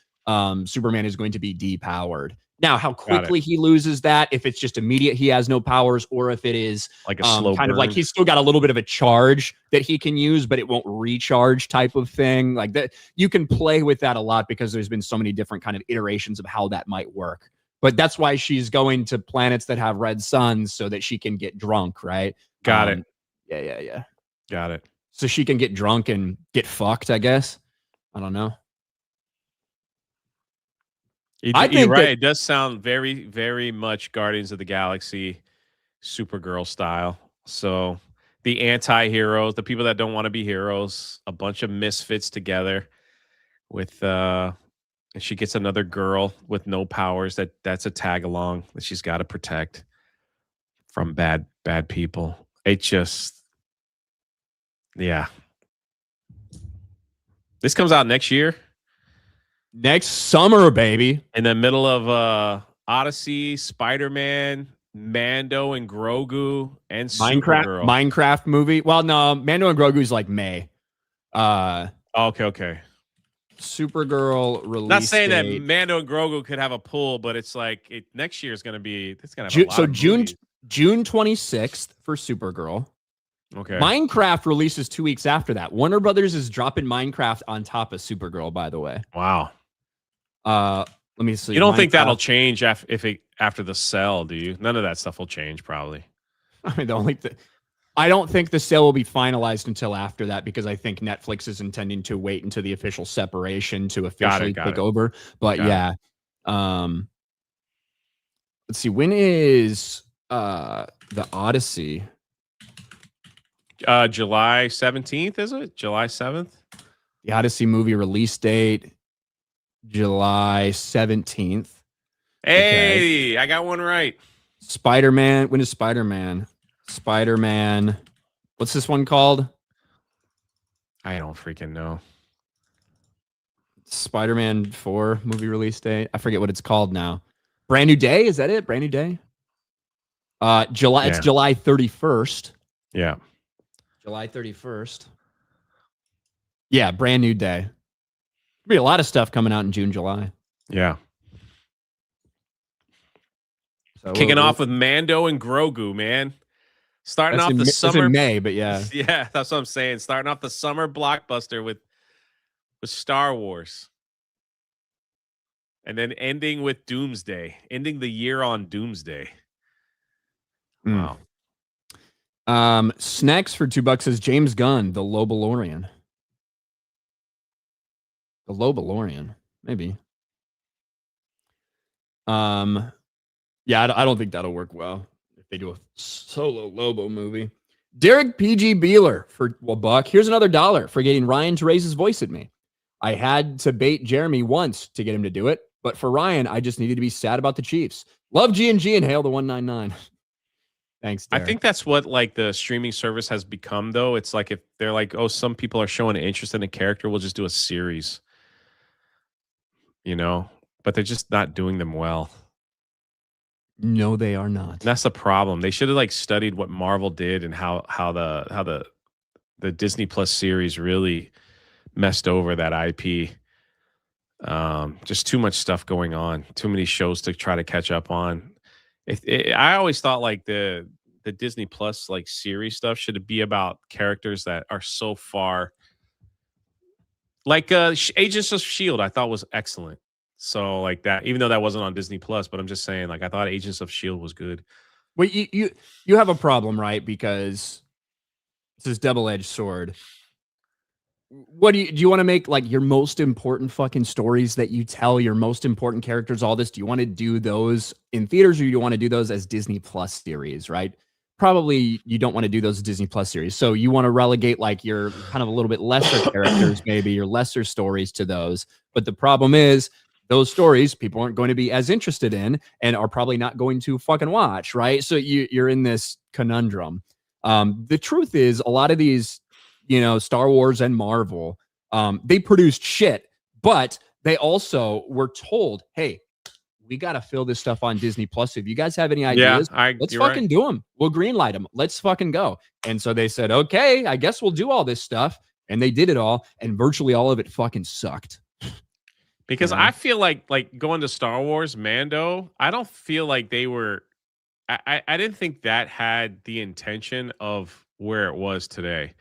Superman is going to be depowered. Now, how quickly he loses that, if it's just immediate, he has no powers, or if it is like a slow kind burn. of like he's still got a little bit of a charge that he can use, but it won't recharge type of thing. Like that, you can play with that a lot because there's been so many different kind of iterations of how that might work. But that's why she's going to planets that have red suns so that she can get drunk, right? Got it. Yeah. Got it. So she can get drunk and get fucked, I guess. I don't know. You're right. It does sound very, very much Guardians of the Galaxy, Supergirl style. So the anti-heroes, the people that don't want to be heroes, a bunch of misfits together with and she gets another girl with no powers that's a tag along that she's got to protect from bad people. It just yeah. This comes out next year. Next summer, baby. In the middle of Odyssey, Spider-Man, Mando and Grogu, and Supergirl. Minecraft movie. Well, no, Mando and Grogu's like May. Okay. Supergirl release. Not saying date. that Mando and Grogu could have a pull, but it's like next year is going to be. It's going to have a lot of movies. June 26th for Supergirl. Okay. Minecraft releases 2 weeks after that. Warner Brothers is dropping Minecraft on top of Supergirl, by the way. Wow. Let me see. You don't think that'll change after the sell, do you? None of that stuff will change, probably. I mean, I don't think the sale will be finalized until after that because I think Netflix is intending to wait until the official separation to officially take over. But yeah. Let's see. When is the Odyssey? July 17th, is it? July 7th? The Odyssey movie release date, July 17th. Hey, okay. I got one right. Spider-Man. When is Spider-Man? Spider-Man. What's this one called? I don't freaking know. Spider-Man 4 movie release date. I forget what it's called now. Brand New Day? Is that it? Brand New Day? July. Yeah. It's July 31st. Yeah. July 31st. Yeah, Brand New Day. There'll be a lot of stuff coming out in June, July. Yeah. So kicking off with Mando and Grogu, man. Starting off the summer. It's in May, but yeah. Yeah, that's what I'm saying. Starting off the summer blockbuster with Star Wars. And then ending with Doomsday. Ending the year on Doomsday. Wow. Snacks for $2 says James Gunn, the Lobalorian. The Lobalorian, maybe. Yeah, I don't think that'll work well if they do a solo Lobo movie. Derek PG Beeler for $1. Here's another $1 for getting Ryan to raise his voice at me. I had to bait Jeremy once to get him to do it, but for Ryan, I just needed to be sad about the Chiefs. Love G&G and hail the 199. Thanks, Derek. I think that's what like the streaming service has become, though. It's like if they're like, oh, some people are showing interest in a character, we'll just do a series. You know, but they're just not doing them well. No, they are not. And that's the problem. They should have like studied what Marvel did and how the Disney Plus series really messed over that IP. Just too much stuff going on. Too many shows to try to catch up on. I always thought like the Disney Plus like series stuff should be about characters that are so far. Like Agents of S.H.I.E.L.D. I thought was excellent. So like that, even though that wasn't on Disney Plus, but I'm just saying, like I thought Agents of S.H.I.E.L.D. was good. Well, you have a problem, right? Because it's this double-edged sword. What do you want to make like your most important fucking stories that you tell, your most important characters, all this? Do you want to do those in theaters or do you want to do those as Disney Plus series, right? probably you don't want to do those Disney Plus series. So you want to relegate like your kind of a little bit lesser characters, maybe your lesser stories to those. But the problem is those stories people aren't going to be as interested in and are probably not going to fucking watch, right? So you're in this conundrum. The truth is a lot of these, Star Wars and Marvel, they produced shit, but they also were told, hey, we got to fill this stuff on Disney Plus. If you guys have any ideas, let's fucking do them. We'll greenlight them. Let's fucking go. And so they said, okay, I guess we'll do all this stuff. And they did it all. And virtually all of it fucking sucked. Because I feel like going to Star Wars, Mando, I don't feel like they were, I didn't think that had the intention of where it was today,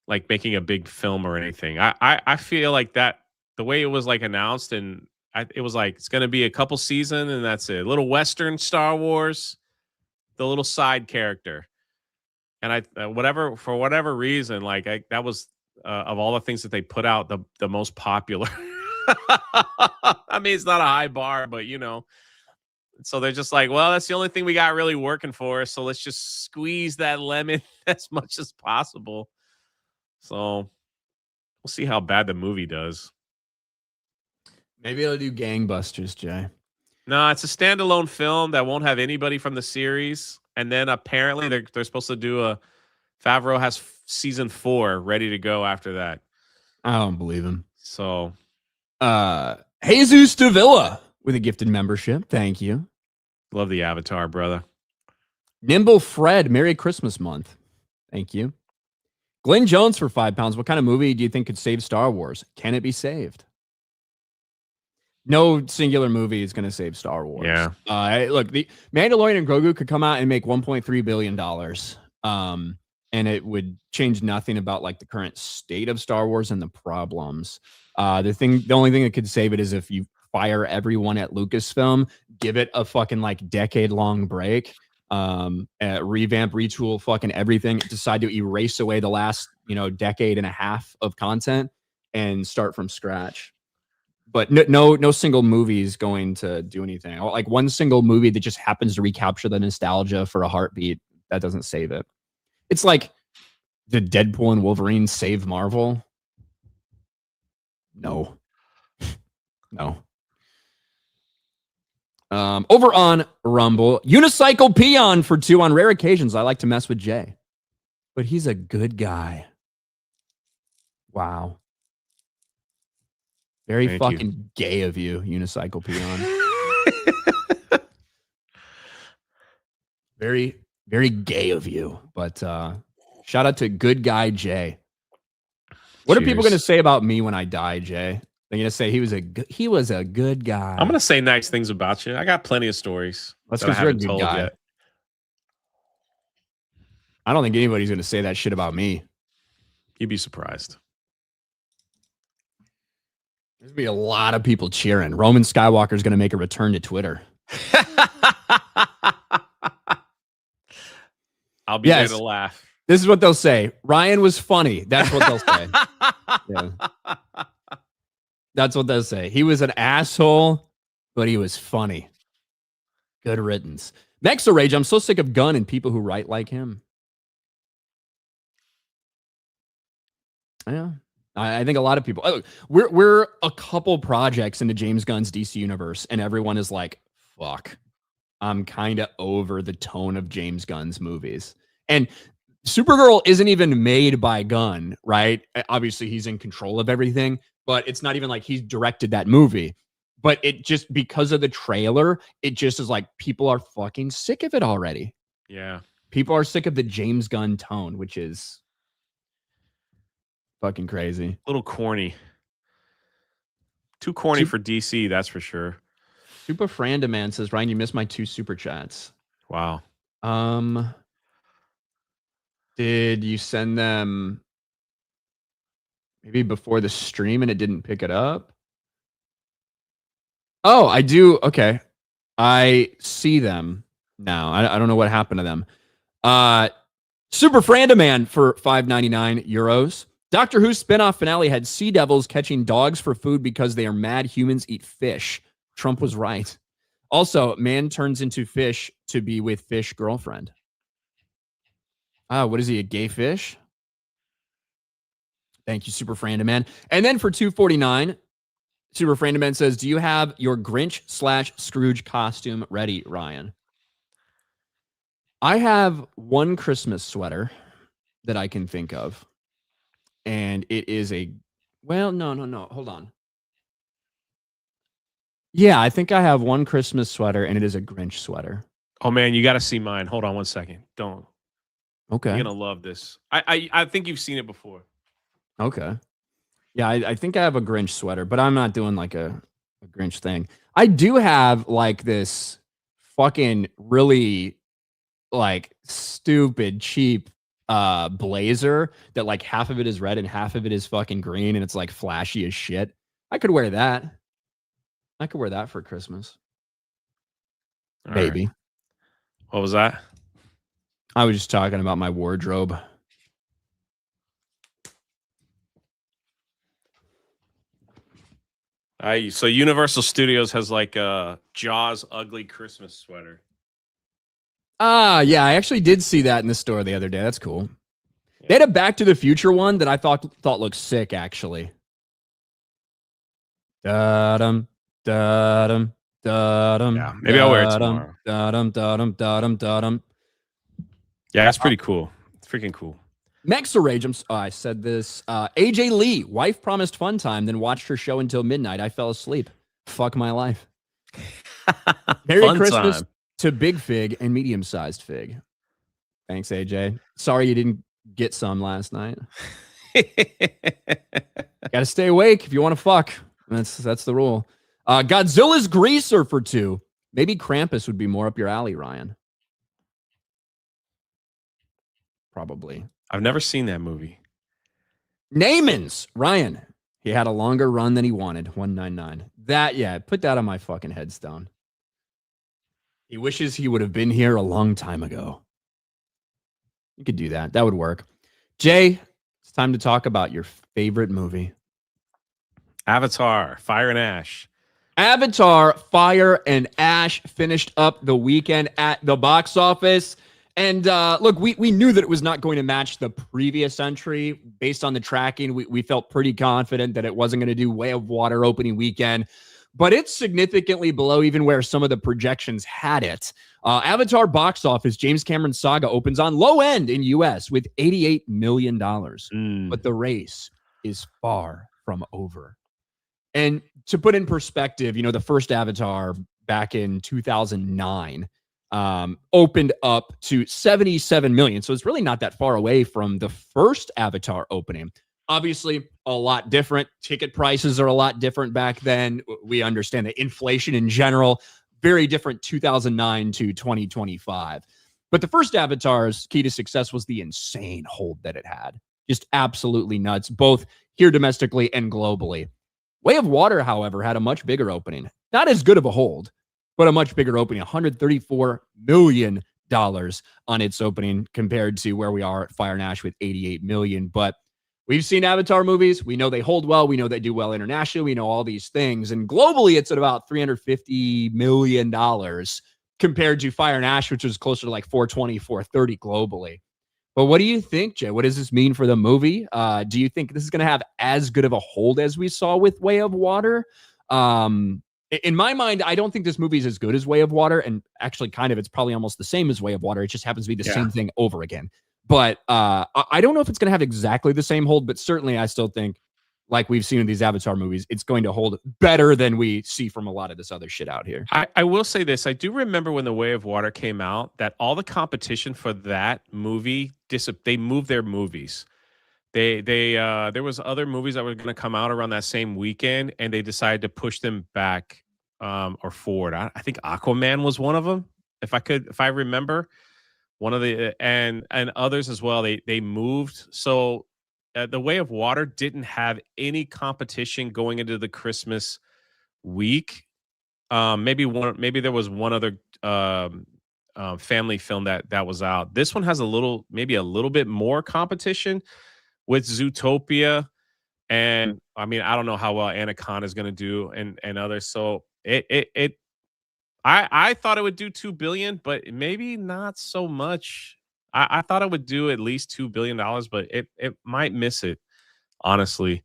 like making a big film or anything. I feel like that the way it was like announced and it was like it's going to be a couple season and that's it. A little Western Star Wars, the little side character, and for whatever reason, like that was of all the things that they put out, the most popular. I mean, it's not a high bar, but so they're just like, well, that's the only thing we got really working for us. So let's just squeeze that lemon as much as possible. So we'll see how bad the movie does. Maybe it'll do gangbusters, Jay. No, it's a standalone film that won't have anybody from the series. And then apparently they're supposed to do Favreau has season 4 ready to go after that. I don't believe him. So, Jesus Davila with a gifted membership. Thank you. Love the Avatar, brother. Nimble Fred, Merry Christmas month. Thank you. Glenn Jones for £5. What kind of movie do you think could save Star Wars? Can it be saved? No singular movie is going to save Star Wars. Yeah. Look, the Mandalorian and Grogu could come out and make $1.3 billion. And it would change nothing about like the current state of Star Wars and the problems. The only thing that could save it is if you fire everyone at Lucasfilm, give it a fucking like decade-long break, revamp, retool, fucking everything, decide to erase away the last decade and a half of content and start from scratch. But no single movie is going to do anything. Like one single movie that just happens to recapture the nostalgia for a heartbeat, that doesn't save it. It's like, did Deadpool and Wolverine save Marvel? No. No. Over on Rumble, Unicycle Peon for 2. On rare occasions, I like to mess with Jay, but he's a good guy. Wow. Very fucking gay of you, Unicycle Peon. Very, very gay of you. But shout out to good guy Jay. What are people going to say about me when I die, Jay? They're going to say he was a good guy. I'm going to say nice things about you. I got plenty of stories. That's because you're a good guy. Yet. I don't think anybody's going to say that shit about me. You'd be surprised. There's going to be a lot of people cheering. Roman Skywalker's going to make a return to Twitter. I'll be there to laugh. This is what they'll say. Ryan was funny. That's what they'll say. Yeah. That's what they'll say. He was an asshole, but he was funny. Good riddance. Next, Rage. I'm so sick of Gunn and people who write like him. Yeah. I think a lot of people. Look, we're a couple projects into James Gunn's DC universe, and everyone is like, fuck. I'm kind of over the tone of James Gunn's movies. And Supergirl isn't even made by Gunn, right? Obviously, he's in control of everything, but it's not even like he's directed that movie. But it just, because of the trailer, it just is like, people are fucking sick of it already. Yeah. People are sick of the James Gunn tone, which is fucking crazy. A little corny. Too corny for DC, that's for sure. Super Frandaman says, Ryan, you missed my 2 super chats. Wow. Did you send them maybe before the stream and it didn't pick it up? Oh, I do. Okay. I see them now. I don't know what happened to them. Super Frandaman for €5.99. Doctor Who spinoff finale had sea devils catching dogs for food because they are mad humans eat fish. Trump was right. Also, man turns into fish to be with fish girlfriend. What is he, a gay fish? Thank you, Super Frandaman. And then for 249, Super Frandaman says, do you have your Grinch/Scrooge costume ready, Ryan? I have one Christmas sweater that I can think of. And it is no. Hold on. Yeah, I think I have one Christmas sweater, and it is a Grinch sweater. Oh man, you got to see mine. Hold on one second. Don't. Okay. You're gonna love this. I think you've seen it before. Okay. Yeah, I think I have a Grinch sweater, but I'm not doing like a Grinch thing. I do have like this fucking really like stupid cheap blazer that like half of it is red and half of it is fucking green, and it's like flashy as shit. I could wear that. I could wear that for Christmas. All Maybe. right. What was that? I was just talking about my wardrobe. So Universal Studios has like a Jaws ugly Christmas sweater. Yeah, I actually did see that in the store the other day. That's cool. Yeah. They had a Back to the Future one that I thought looked sick, actually. Da-dum, da-dum, da-dum. Yeah, maybe I'll wear it tomorrow. Da-dum, da-dum, da-dum, da-dum. Yeah, that's pretty cool. It's freaking cool. Mexa Rage, I said this. AJ Lee, wife promised fun time, then watched her show until midnight. I fell asleep. Fuck my life. Merry Christmas to Big Fig and medium-sized Fig. Thanks, AJ. Sorry you didn't get some last night. Got to stay awake if you want to fuck. That's the rule. Godzilla's Greaser for 2. Maybe Krampus would be more up your alley, Ryan. Probably. I've never seen that movie. Naaman's Ryan. He had a longer run than he wanted. 199. Put that on my fucking headstone. He wishes he would have been here a long time ago. You could do that. That would work. Jay, it's time to talk about your favorite movie. Avatar, Fire and Ash. Avatar, Fire and Ash finished up the weekend at the box office. And look, we knew that it was not going to match the previous entry. Based on the tracking, we felt pretty confident that it wasn't going to do Way of Water opening weekend. But it's significantly below even where some of the projections had it. Avatar box office, James Cameron's saga opens on low end in U.S. with $88 million. But the race is far from over. And to put in perspective, the first Avatar back in 2009 opened up to 77 million. So it's really not that far away from the first Avatar opening. Obviously, a lot different. Ticket prices are a lot different back then. We understand the inflation in general, very different 2009 to 2025. But the first Avatar's key to success was the insane hold that it had. Just absolutely nuts, both here domestically and globally. Way of Water, however, had a much bigger opening. Not as good of a hold, but a much bigger opening, $134 million on its opening compared to where we are at Fire and Ash with $88 million. But we've seen Avatar movies. We know they hold well. We know they do well internationally. We know all these things. And globally, it's at about $350 million compared to Fire and Ash, which was closer to like 420, 430 globally. But what do you think, Jay? What does this mean for the movie? Do you think this is going to have as good of a hold as we saw with Way of Water? In my mind, I don't think this movie is as good as Way of Water. And actually, kind of, it's probably almost the same as Way of Water. It just happens to be the same thing over again. But I don't know if it's going to have exactly the same hold, but certainly I still think, like we've seen in these Avatar movies, it's going to hold better than we see from a lot of this other shit out here. I will say this. I do remember when The Way of Water came out that all the competition for that movie, they moved their movies. There was other movies that were going to come out around that same weekend, and they decided to push them back or forward. I think Aquaman was one of them, if I remember. One of the and others as well. They moved. So The Way of Water didn't have any competition going into the Christmas week. Maybe there was one other family film that was out. This one has maybe a little bit more competition with Zootopia, and I mean, I don't know how well Anaconda is going to do and others. So I thought it would do $2 billion, but maybe not so much. I thought it would do at least $2 billion, but it might miss it, honestly.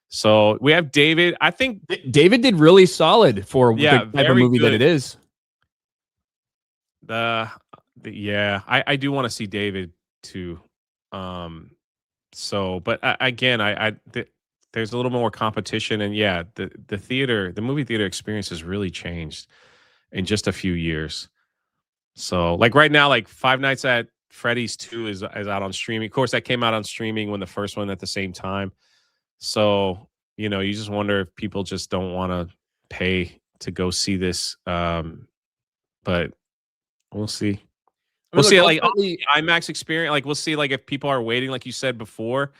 So we have David. I think David did really solid for the type of very movie that good. it is. Yeah, I do want to see David too. So, but again, there's a little more competition, and yeah, the movie theater experience has really changed in just a few years. So, like right now, like Five Nights at Freddy's 2 is out on streaming. Of course, that came out on streaming when the first one at the same time. So, you just wonder if people just don't want to pay to go see this. But we'll see. We'll see, like IMAX experience. Like we'll see, like if people are waiting, like you said before,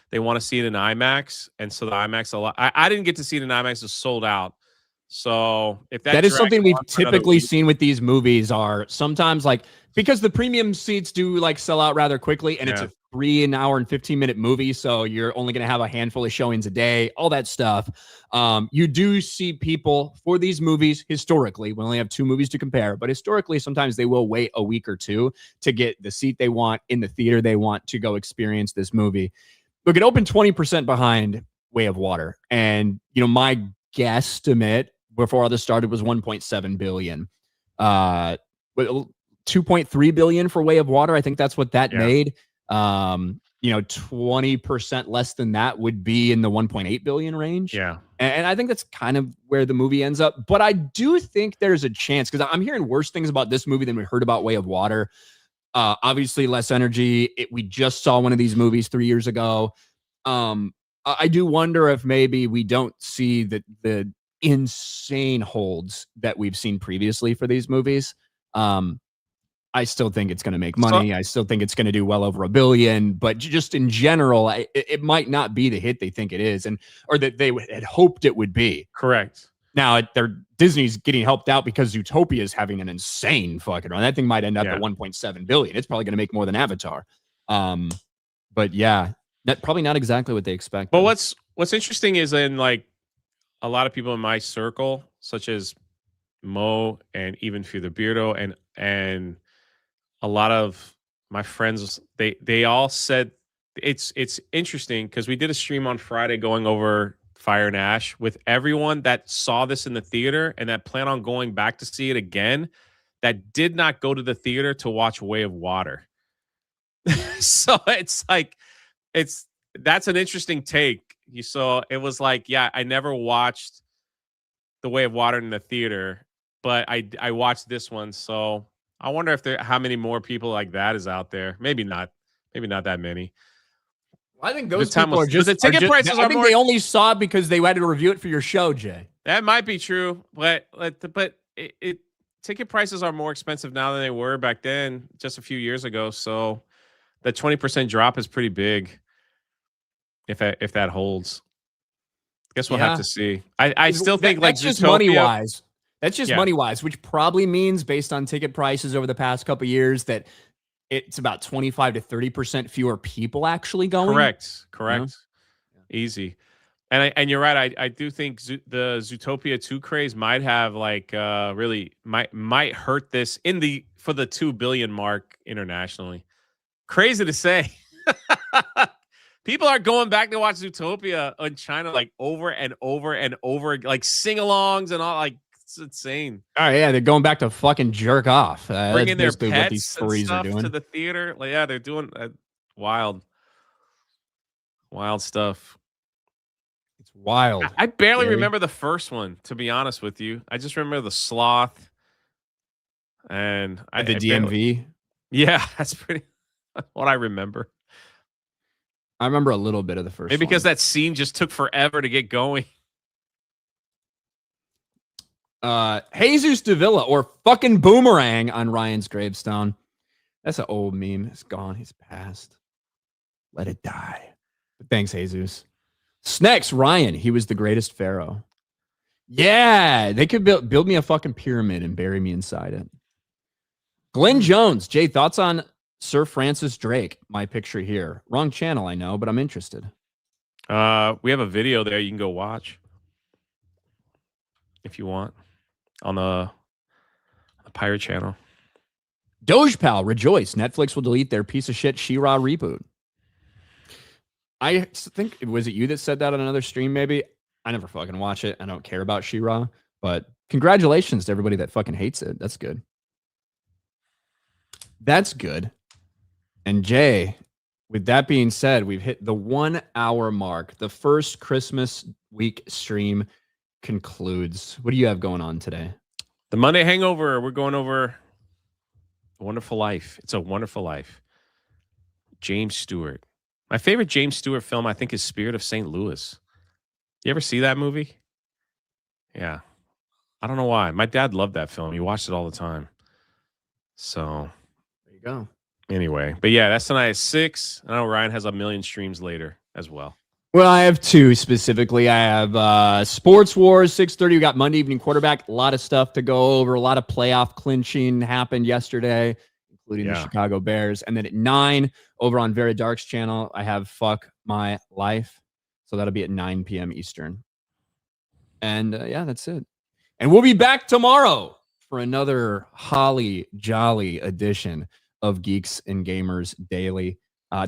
they want to see it in IMAX, and so the IMAX a lot. I didn't get to see it in IMAX; it's sold out. So if that is something we've typically seen with these movies, are sometimes like, because the premium seats do like sell out rather quickly, and it's a 3 hour and 15-minute movie, so you're only going to have a handful of showings a day, all that stuff. You do see people for these movies historically. We only have 2 movies to compare, but historically, sometimes they will wait a week or 2 to get the seat they want in the theater they want to go experience this movie. Look, it opened 20% behind Way of Water, and my guesstimate before all this started was 1.7 billion. 2.3 billion for Way of Water. I think that's what that made. 20% less than that would be in the 1.8 billion range. Yeah. And I think that's kind of where the movie ends up. But I do think there's a chance, because I'm hearing worse things about this movie than we heard about Way of Water. Obviously less energy. We just saw one of these movies 3 years ago. I do wonder if maybe we don't see the insane holds that we've seen previously for these movies. I still think it's going to make money. I still think it's going to do well over $1 billion, but just in general, it might not be the hit they think it is, or that they had hoped it would be. Correct. Now, Disney's getting helped out because Zootopia is having an insane fucking run. That thing might end up at 1.7 billion. It's probably going to make more than Avatar. But yeah, that probably not exactly what they expect. But what's interesting is, in like a lot of people in my circle, such as Mo and even Fear the Beardo and a lot of my friends, they all said it's interesting, because we did a stream on Friday going over Fire and Ash with everyone that saw this in the theater and that plan on going back to see it again, that did not go to the theater to watch Way of Water. So it's like, that's an interesting take. You saw, it was like, yeah, I never watched The Way of Water in the theater, but I watched this one. So I wonder how many more people like that is out there. Maybe not that many. I think those people are just the ticket prices. I think they only saw it because they had to review it for your show, Jay. That might be true, but ticket prices are more expensive now than they were back then, just a few years ago. So the 20% drop is pretty big. If that holds, guess we'll have to see. I still think that's like just Zootopia, money wise. That's just money wise, which probably means, based on ticket prices over the past couple of years, that it's about 25 to 30% fewer people actually going. Correct. Easy. And you're right. I do think the Zootopia 2 craze might have really might hurt this for the 2 billion mark internationally. Crazy to say. People are going back to watch Zootopia in China like over and over and over, like sing-alongs and all. Like, it's insane. Oh yeah, they're going back to fucking jerk off. Bringing their pets what these furries are doing to the theater. Like, yeah, they're doing wild stuff. It's wild. I barely remember the first one, to be honest with you. I just remember the sloth and the DMV. Yeah, that's pretty what I remember. I remember a little bit of the first. Maybe because that scene just took forever to get going. Jesus Davila, or fucking Boomerang, on Ryan's gravestone. That's an old meme. It's gone. He's passed. Let it die. But thanks, Jesus. Snacks, Ryan. He was the greatest pharaoh. Yeah, they could build me a fucking pyramid and bury me inside it. Glenn Jones. Jay, thoughts on Sir Francis Drake? My picture here. Wrong channel, I know, but I'm interested. We have a video there you can go watch if you want on the Pirate channel. Dogepal, rejoice. Netflix will delete their piece of shit She-Ra reboot. I think, was it you that said that on another stream maybe? I never fucking watch it. I don't care about She-Ra, but congratulations to everybody that fucking hates it. That's good. That's good. And Jay, with that being said, we've hit the 1 hour mark. The first Christmas week stream concludes. What do you have going on today? The Monday Hangover. We're going over A Wonderful Life. It's a Wonderful Life. James Stewart. My favorite James Stewart film, I think, is Spirit of St. Louis. You ever see that movie? Yeah. I don't know why. My dad loved that film. He watched it all the time. So there you go. Anyway, but yeah, that's tonight at 6. I know Ryan has a million streams later as well. Well, I have 2 specifically. I have Sports Wars 6:30. We got Monday Evening Quarterback. A lot of stuff to go over. A lot of playoff clinching happened yesterday, including the Chicago Bears. And then at 9 over on Vera Dark's channel, I have Fuck My Life. So that'll be at 9 p.m. Eastern. And yeah, that's it. And we'll be back tomorrow for another holly jolly edition of Geeks and Gamers Daily.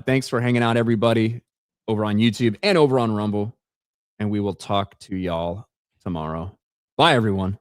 Thanks for hanging out, everybody, over on YouTube and over on Rumble. And we will talk to y'all tomorrow. Bye, everyone.